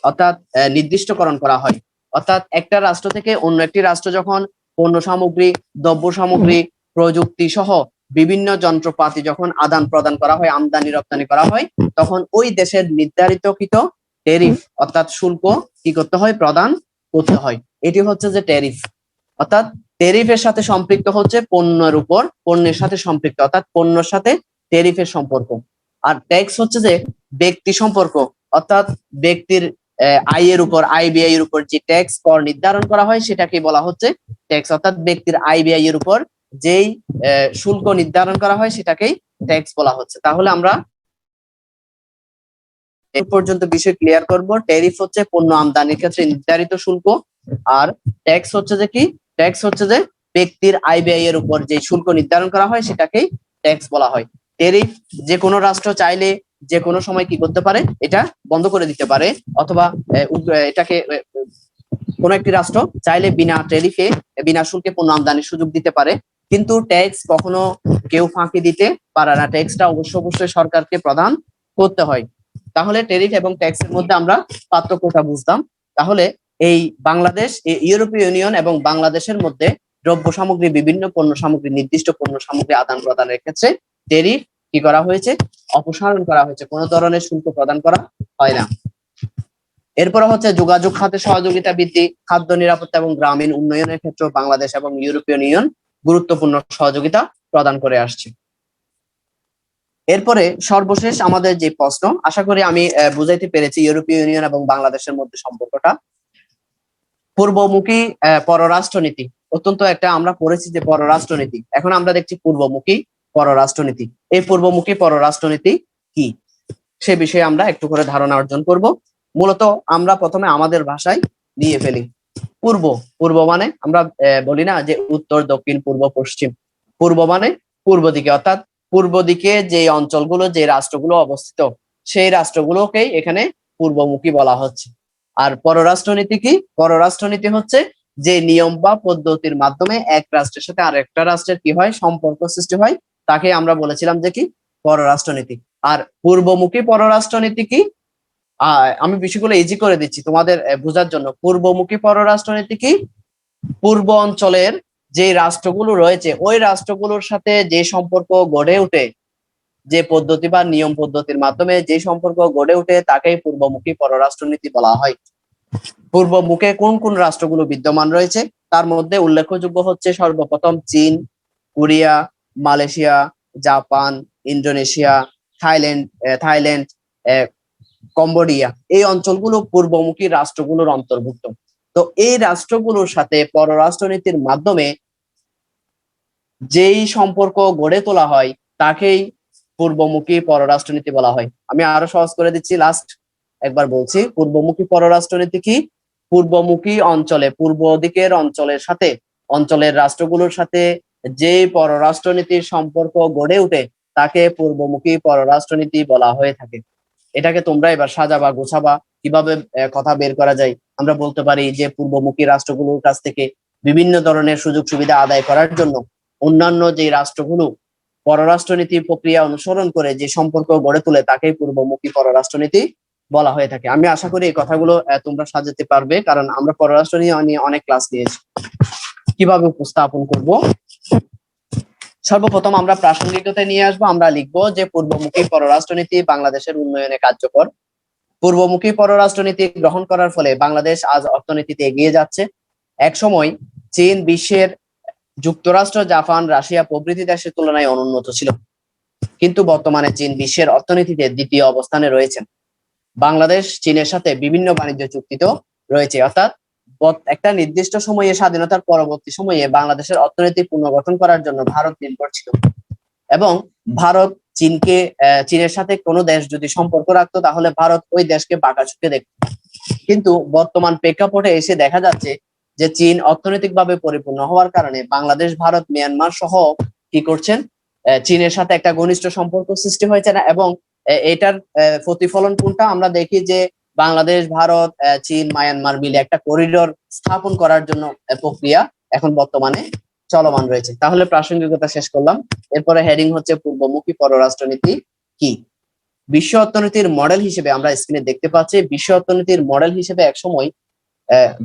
অর্থাৎ নির্দিষ্টকরণ করা হয়। অর্থাৎ একটা রাষ্ট্র থেকে অন্য একটি রাষ্ট্র যখন পণ্য সামগ্রী, দ্রব্য সামগ্রী, প্রযুক্তি সহ বিভিন্ন যন্ত্রপাতি যখন আদান প্রদান করা হয়, আমদানি রপ্তানি করা হয়, তখন ওই দেশের নির্ধারিতকৃত ট্যারিফ অর্থাৎ শুল্ক কি করতে হয়? প্রদান করতে হয়। এটি হচ্ছে যে ট্যারিফ। অর্থাৎ ট্যারিফের সাথে সম্পৃক্ত হচ্ছে পণ্যের উপর, পণ্যের সাথে সম্পৃক্ত, অর্থাৎ পণ্যের সাথে ট্যারিফের সম্পর্ক। আর ট্যাক্স হচ্ছে যে ব্যক্তি সম্পর্ক, অর্থাৎ ব্যক্তির আয়ের উপর, আয় ব্যয়ের উপর যে ট্যাক্স কর নির্ধারণ করা হয় সেটাকে বলা হচ্ছে ট্যাক্স। অর্থাৎ ব্যক্তির আয় ব্যয়ের উপর যেই শুল্ক নির্ধারণ করা হয় সেটাকেই ট্যাক্স বলা হচ্ছে। তাহলে আমরা এই পর্যন্ত বিষয় ক্লিয়ার করব। ট্যারিফ হচ্ছে পণ্য আমদানির ক্ষেত্রে নির্ধারিত শুল্ক, আর ট্যাক্স হচ্ছে যে কি? ট্যাক্স হচ্ছে যে ব্যক্তির আয় ব্যয়ের উপর যে শুল্ক নির্ধারণ করা হয় সেটাকেই ট্যাক্স বলা হয়। ট্যারিফ যে কোনো রাষ্ট্র চাইলে যে কোনো সময় কি করতে পারে? এটা বন্ধ করে দিতে পারে, অথবা এটাকে কোন একটি রাষ্ট্র চাইলে বিনা ট্যারিফে, বিনা শুল্কে পণ্য আমদানির সুযোগ দিতে পারে। কিন্তু ট্যাক্স কখনো কেউ ফাঁকি দিতে পারে না, ট্যাক্সটা অবশ্যই সরকারকে প্রদান করতে হয়। তাহলে ট্যারিফ এবং ট্যাক্সের মধ্যে আমরা পার্থক্যটা বুঝতাম। তাহলে এই বাংলাদেশ, ইউরোপীয় ইউনিয়ন এবং বাংলাদেশের মধ্যে দ্রব্য সামগ্রী, বিভিন্ন পণ্য সামগ্রী, নির্দিষ্ট পণ্য সামগ্রী আদান প্রদানের ক্ষেত্রে ট্যারিফ কি করা হয়েছে? অপসারণ করা হয়েছে, কোনো ধরনের শুল্ক প্রদান করা হয় না। এরপর হচ্ছে যোগাযোগ খাতে সহযোগিতা বৃদ্ধি। খাদ্য নিরাপত্তা এবং গ্রামীণ উন্নয়নের ক্ষেত্রে বাংলাদেশ এবং ইউরোপীয় ইউনিয়ন গুরুত্বপূর্ণ সহযোগিতা প্রদান করে আসছে। এরপরে সর্বশেষ আমাদের যে প্রশ্ন, আশা করি আমি বুঝাইতে পেরেছি ইউরোপীয় ইউনিয়ন এবং বাংলাদেশের মধ্যে সম্পর্কটা। পূর্বমুখী পররাষ্ট্রনীতি, অত্যন্ত একটা আমরা পড়েছি যে পররাষ্ট্রনীতি, এখন আমরা দেখছি পূর্বমুখী পররাষ্ট্রনীতি। এই পূর্বমুখী পররাষ্ট্রনীতি কি, সে বিষয়ে আমরা একটু করে ধারণা অর্জন করব। মূলত আমরা প্রথমে আমাদের ভাষায় নিয়ে ফেলি। পূর্ব, পূর্ব মানে আমরা বলি না যে উত্তর, দক্ষিণ, পূর্ব, পশ্চিম। পূর্ব মানে পূর্ব দিকে, অর্থাৎ পূর্ব দিকে যে অঞ্চলগুলো, যে রাষ্ট্রগুলো অবস্থিত, সেই রাষ্ট্রগুলোকেই এখানে পূর্বমুখী বলা হচ্ছে। আর পররাষ্ট্রনীতি কি? পররাষ্ট্রনীতি হচ্ছে যে নিয়ম বা পদ্ধতির মাধ্যমে এক রাষ্ট্রের সাথে আরেকটা রাষ্ট্রের কি হয়, সম্পর্ক সৃষ্টি হয়, তাকে আমরা বলেছিলাম যে কি, পররাষ্ট্রনীতি। আর পূর্বমুখী পররাষ্ট্রনীতি কি? আমি বিষয়গুলো ইজি করে দিচ্ছি তোমাদের বোঝার জন্য। পূর্বমুখী পররাষ্ট্রনীতি কি? পূর্ব অঞ্চলের যে রাষ্ট্রগুলো রয়েছে, ওই রাষ্ট্রগুলোর সাথে যে সম্পর্ক গড়ে ওঠে, যে পদ্ধতি বা নিয়ম পদ্ধতির মাধ্যমে যে সম্পর্ক গড়ে ওঠে, তাকেই পূর্বমুখী পররাষ্ট্রনীতি বলা হয়। পূর্বমুখে কোন কোন রাষ্ট্রগুলো বিদ্যমান রয়েছে? তার মধ্যে উল্লেখযোগ্য হচ্ছে সর্বপ্রথম চীন, Korea, Malaysia, Japan, Indonesia, Thailand, Cambodia. এই অঞ্চলগুলো পূর্বমুখী রাষ্ট্রগুলোর অন্তর্ভুক্ত। তো এই রাষ্ট্রগুলোর সাথে পররাষ্ট্রনীতির মাধ্যমে যেই সম্পর্ক গড়ে তোলা হয়, তাকেই পূর্বমুখী পররাষ্ট্রনীতি বলা হয়। আমি আরো সহজ করে দিচ্ছি, লাস্ট একবার বলছি। পূর্বমুখী পররাষ্ট্রনীতি কি? পূর্বমুখী অঞ্চলে, পূর্ব দিকের অঞ্চলের সাথে, অঞ্চলের রাষ্ট্রগুলোর সাথে যে পররাষ্ট্রনীতির সম্পর্ক গড়ে ওঠে, তাকে পূর্বমুখী পররাষ্ট্রনীতি বলা হয়ে থাকে। এটাকে তোমরা এবার সাজাবা, গোছাবা, কিভাবে কথা বের করা যায়। আমরা বলতে পারি যে পূর্বমুখী রাষ্ট্রগুলোর কাছ থেকে বিভিন্ন ধরনের সুযোগ সুবিধা আদায় করার জন্য অন্যান্য যে রাষ্ট্রগুলো পররাষ্ট্রনীতি প্রক্রিয়া অনুসরণ করে যে সম্পর্ক গড়ে তোলে, তাকেই পূর্বমুখী পররাষ্ট্রনীতি বলা হয়ে থাকে। আমি আশা করি এই কথাগুলো তোমরা সাজাতে পারবে, কারণ আমরা পররাষ্ট্র নিয়ে অনেক ক্লাস নিয়েছি। কিভাবে উপস্থাপন করব? সর্বপ্রথম আমরা প্রাসঙ্গিকতা নিয়ে আসবো। আমরা লিখবো যে পূর্বমুখী পররাষ্ট্রনীতি বাংলাদেশের উন্নয়নে কার্যকর। পূর্বমুখী পররাষ্ট্রনীতি গ্রহণ করার ফলে বাংলাদেশ আজ অর্থনীতিতে এগিয়ে যাচ্ছে। এক সময় চীন বিশ্বের যুক্তরাষ্ট্র, জাপান, রাশিয়া প্রভৃতি দেশের তুলনায় অনুন্নত ছিল, কিন্তু বর্তমানে চীন বিশ্বের অর্থনীতিতে দ্বিতীয় অবস্থানে রয়েছেন। বাংলাদেশ চীনের সাথে বিভিন্ন বাণিজ্য চুক্তিতে রয়েছে, অর্থাৎ একটা নির্দিষ্ট সময়ে, স্বাধীনতার পরবর্তী সময়ে বাংলাদেশের অর্থনীতি পুনর্গঠন করার জন্য ভারত নির্ভর ছিল, এবং ভারত চীনের সাথে কোনো দেশ যদি সম্পর্ক রাখতো, তাহলে ভারত ওই দেশকে বাঁকা চোখে দেখত। কিন্তু বর্তমান প্রেক্ষাপটে এসে দেখা যাচ্ছে যে চীন অর্থনৈতিকভাবে পরিপূর্ণ হওয়ার কারণে বাংলাদেশ, ভারত, মিয়ানমার সহ কি করছেন, চীনের সাথে একটা ঘনিষ্ঠ সম্পর্ক সৃষ্টি হয়েছে না। এবং এটার প্রতিফলন কোনটা? আমরা দেখি যে বাংলাদেশ, ভারত, চীন, মায়ানমার মিলে একটা করিডোর স্থাপন করার জন্য প্রক্রিয়া এখন বর্তমানে চলমান রয়েছে। তাহলে প্রাসঙ্গিকতা শেষ করলাম। এরপরে হেডিং হচ্ছে পূর্বমুখী পররাষ্ট্রনীতি কি। বিশ্ব অর্থনীতির মডেল হিসেবে আমরা স্ক্রিনে দেখতে পাচ্ছি, বিশ্ব অর্থনীতির মডেল হিসেবে একসময়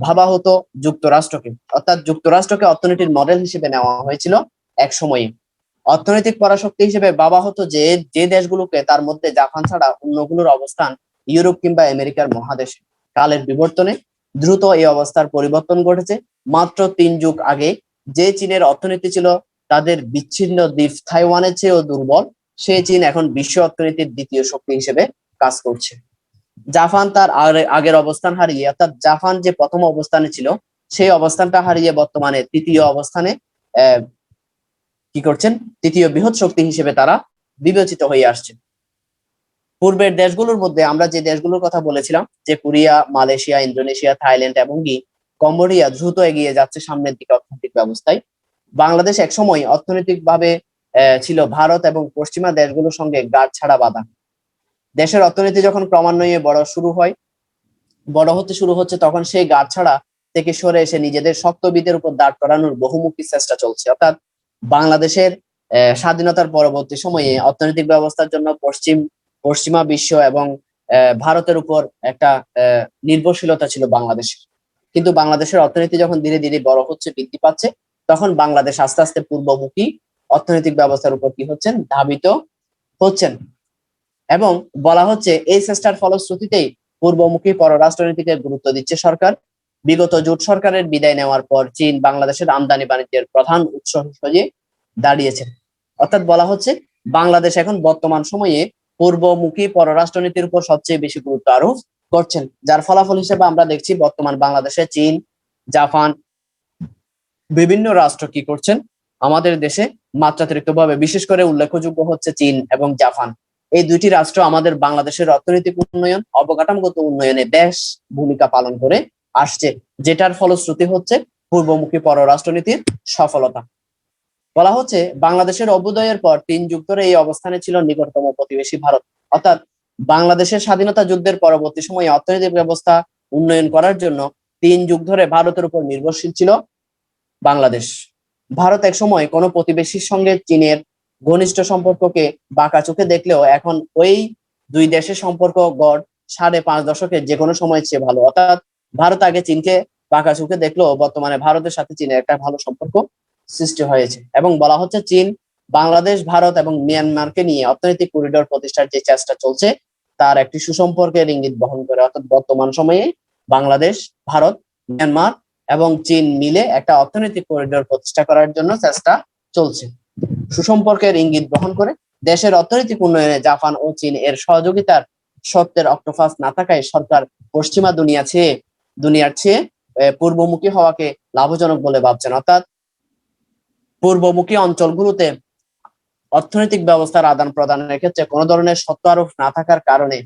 ভাবা হতো যুক্তরাষ্ট্রকে, অর্থাৎ যুক্তরাষ্ট্রকে অর্থনীতির মডেল হিসেবে নেওয়া হয়েছিল এক সময়ে। অর্থনৈতিক পরাশক্তি হিসেবে ভাবা হতো যে যে দেশগুলোকে, তার মধ্যে জাপান ছাড়া অন্যগুলোর অবস্থান ইউরোপ কিংবা আমেরিকার মহাদেশে। কালের বিবর্তনে দ্রুত এই অবস্থার পরিবর্তন ঘটেছে। মাত্র 3 যুগ আগে যে চীনের অর্থনীতি ছিল তাদের বিচ্ছিন্ন দ্বীপ তাইওয়ানের চেয়েও দুর্বল, সেই চীন এখন বিশ্ব অর্থনীতির দ্বিতীয় শক্তি হিসেবে কাজ করছে। জাপান তার আগের অবস্থান হারিয়ে, অর্থাৎ জাপান যে প্রথম অবস্থানে ছিল, সেই অবস্থানটা হারিয়ে বর্তমানে তৃতীয় অবস্থানে কি করছেন, তৃতীয় বৃহৎ শক্তি হিসেবে তারা বিবেচিত হয়ে আসছে। পূর্বের দেশগুলোর মধ্যে আমরা যে দেশগুলোর কথা বলেছিলাম, যে কোরিয়া, মালয়েশিয়া, ইন্দোনেশিয়া, থাইল্যান্ড এবং কম্বোডিয়া দ্রুত এগিয়ে যাচ্ছে সামনের দিকে অর্থনৈতিক ব্যবস্থায়। বাংলাদেশ একসময় অর্থনৈতিকভাবে ছিল ভারত এবং পশ্চিমা দেশগুলোর সঙ্গে গাঁট ছাড়া বাঁধা। দেশের অর্থনীতি যখন ক্রমান্বয়ে বড় হতে শুরু হচ্ছে, তখন সেই গাঁট ছাড়া থেকে সরে এসে নিজেদের শক্তবিদের উপর দাঁড় করানোর বহুমুখী চেষ্টা চলছে। অর্থাৎ বাংলাদেশের স্বাধীনতার পরবর্তী সময়ে অর্থনৈতিক ব্যবস্থার জন্য পশ্চিমা বিশ্ব এবং ভারতের উপর একটা নির্ভরশীলতা ছিল বাংলাদেশের। কিন্তু বাংলাদেশের অর্থনীতি যখন ধীরে ধীরে বড় হচ্ছে, বৃদ্ধি পাচ্ছে, তখন বাংলাদেশ আস্তে আস্তে পূর্বমুখী অর্থনৈতিক ব্যবস্থার উপর কি হচ্ছেন, ধাবিত হচ্ছেন। এবং বলা হচ্ছে এই চেষ্টার ফলশ্রুতিতেই পূর্বমুখী পররাষ্ট্রনীতিকে গুরুত্ব দিচ্ছে সরকার। বিগত জোট সরকারের বিদায় নেওয়ার পর চীন বাংলাদেশের আমদানি বাণিজ্যের প্রধান উৎস হিসেবে দাঁড়িয়েছে। অর্থাৎ বলা হচ্ছে বাংলাদেশ এখন বর্তমান সময়ে পূর্বমুখী পররাষ্ট্রনীতির উপর সবচেয়ে বেশি গুরুত্ব আরোপ করছেন, যার ফলাফল হিসেবে আমরা দেখছি বর্তমান বাংলাদেশে চীন, জাপান, বিভিন্ন রাষ্ট্র কি করছেন, আমাদের দেশে মাত্রাতিরিক্তভাবে, বিশেষ করে উল্লেখযোগ্য হচ্ছে চীন এবং জাপান। এই দুইটি রাষ্ট্র আমাদের বাংলাদেশের অর্থনৈতিক উন্নয়ন, অবকাঠামোগত উন্নয়নে বেশ ভূমিকা পালন করে আসছে, যেটার ফলশ্রুতি হচ্ছে পূর্বমুখী পররাষ্ট্রনীতির সফলতা। বলা হচ্ছে বাংলাদেশের অভ্যুদয়ের পর 3 যুগ ধরে এই অবস্থানে ছিল নিকটতম প্রতিবেশী ভারত। অর্থাৎ বাংলাদেশের স্বাধীনতা যুদ্ধের পরবর্তী সময়ে অর্থনৈতিক ব্যবস্থা উন্নয়ন করার জন্য 3 যুগ ধরে ভারতের উপর নির্ভরশীল ছিল বাংলাদেশ। ভারত এক সময় কোনো প্রতিবেশীর সঙ্গে চীনের ঘনিষ্ঠ সম্পর্ককে বাঁকা চোখে দেখলেও এখন ওই দুই দেশের সম্পর্ক গড় 5.5 দশকের যে কোনো সময়ের চেয়ে ভালো। অর্থাৎ ভারত আগে চীনকে বাঁকা চোখে দেখলেও বর্তমানে ভারতের সাথে চীনের একটা ভালো সম্পর্ক সৃষ্টি হয়েছে। এবং বলা হচ্ছে চীন বাংলাদেশ, ভারত এবং মিয়ানমারকে নিয়ে অর্থনৈতিক করিডোর প্রতিষ্ঠার যে চেষ্টা চলছে তার একটি সুসম্পর্কের ইঙ্গিত বহন করে। অর্থাৎ বর্তমান সময়ে বাংলাদেশ, ভারত, মিয়ানমার এবং চীন মিলে একটা অর্থনৈতিক করিডোর প্রতিষ্ঠা করার জন্য চেষ্টা চলছে। সুসম্পর্কের ইঙ্গিত বহন করে দেশের অর্থনৈতিক উন্নয়নে জাপান ও চীন এর সহযোগিতার সত্যের অক্টোপাস না থাকায় সরকার পশ্চিমা দুনিয়ার চেয়ে পূর্বমুখী হওয়াকে লাভজনক বলে ভাবছেন। অর্থাৎ পূর্বমুখী অঞ্চলগুলোতে অর্থনৈতিক ব্যবস্থার আদান প্রদানের ক্ষেত্রে কোনো ধরনের শর্ত আরোপ না থাকার কারণে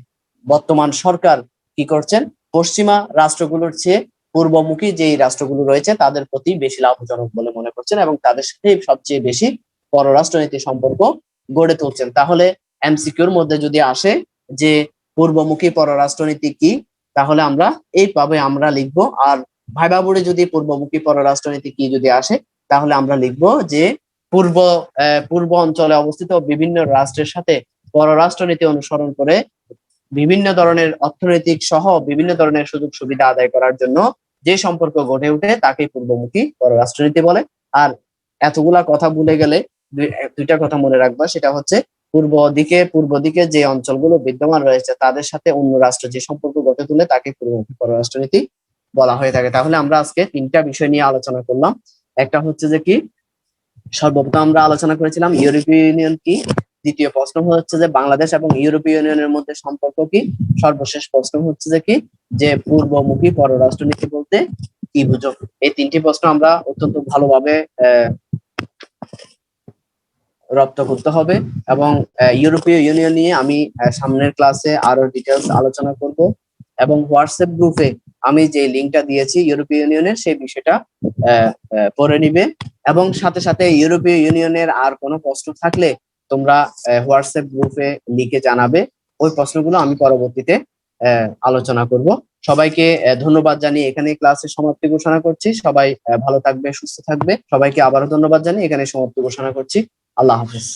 বর্তমান সরকার কি করছেন, পশ্চিমা রাষ্ট্রগুলোর চেয়ে পূর্বমুখী যেই রাষ্ট্রগুলো রয়েছে তাদের প্রতি বেশি লাভজনক বলে মনে করছেন এবং তাদের সাথে সবচেয়ে বেশি পররাষ্ট্রনীতি সম্পর্ক গড়ে তুলছেন। তাহলে এমসিকিউর মধ্যে যদি আসে যে পূর্বমুখী পররাষ্ট্রনীতি কি, তাহলে আমরা এইভাবে আমরা লিখবো। আর ভাইবা বোর্ডে যদি পূর্বমুখী পররাষ্ট্রনীতি কি যদি আসে, তাহলে আমরা লিখবো যে পূর্ব অঞ্চলে অবস্থিত বিভিন্ন রাষ্ট্রের সাথে পররাষ্ট্রনীতি অনুসরণ করে বিভিন্ন ধরনের অর্থনৈতিক সহ বিভিন্ন ধরনের সুযোগ সুবিধা আদায় করার জন্য যে সম্পর্ক গড়ে ওঠে তাকে পূর্বমুখী পররাষ্ট্রনীতি বলে। আর এতগুলা কথা ভুলে গেলে দুইটা কথা মনে রাখবা, সেটা হচ্ছে পূর্ব দিকে যে অঞ্চলগুলো বিদ্যমান রয়েছে তাদের সাথে অন্য রাষ্ট্র যে সম্পর্ক গড়ে তোলে তাকে পূর্বমুখী পররাষ্ট্রনীতি বলা হয়ে থাকে। তাহলে আমরা আজকে 3টা বিষয় নিয়ে আলোচনা করলাম। একটা হচ্ছে যে কি, সর্বপ্রথম আমরা আলোচনা করেছিলাম ইউরোপীয় ইউনিয়ন কি, দ্বিতীয় প্রশ্ন হচ্ছে যে বাংলাদেশ এবং ইউরোপীয় ইউনিয়নের মধ্যে সম্পর্ক কি, সর্বশেষ প্রশ্ন হচ্ছে যে কি, যে পূর্বমুখী পররাষ্ট্রনীতি বলতে কি বুঝো। এই 3টি প্রশ্ন আমরা অত্যন্ত ভালোভাবে রপ্ত করতে হবে। এবং ইউরোপীয় ইউনিয়ন নিয়ে আমি সামনের ক্লাসে আরো ডিটেলস আলোচনা করব এবং হোয়াটসঅ্যাপ গ্রুপে আমি যে লিঙ্কটা দিয়েছি ইউরোপীয় ইউনিয়নের সেই বিষয়টা পড়ে নিবে। এবং সাথে সাথে ইউরোপীয় ইউনিয়নের আর কোনো প্রশ্ন থাকলে তোমরা হোয়াটসঅ্যাপ গ্রুপে লিখে জানাবে। ওই প্রশ্নগুলো আমি পরবর্তীতে আলোচনা করব। সবাইকে ধন্যবাদ জানিয়ে এখানে ক্লাসের সমাপ্তি ঘোষণা করছি। সবাই ভালো থাকবে, সুস্থ থাকবে। সবাইকে আবারও ধন্যবাদ জানিয়ে এখানে সমাপ্তি ঘোষণা করছি। আল্লাহ হাফেজ।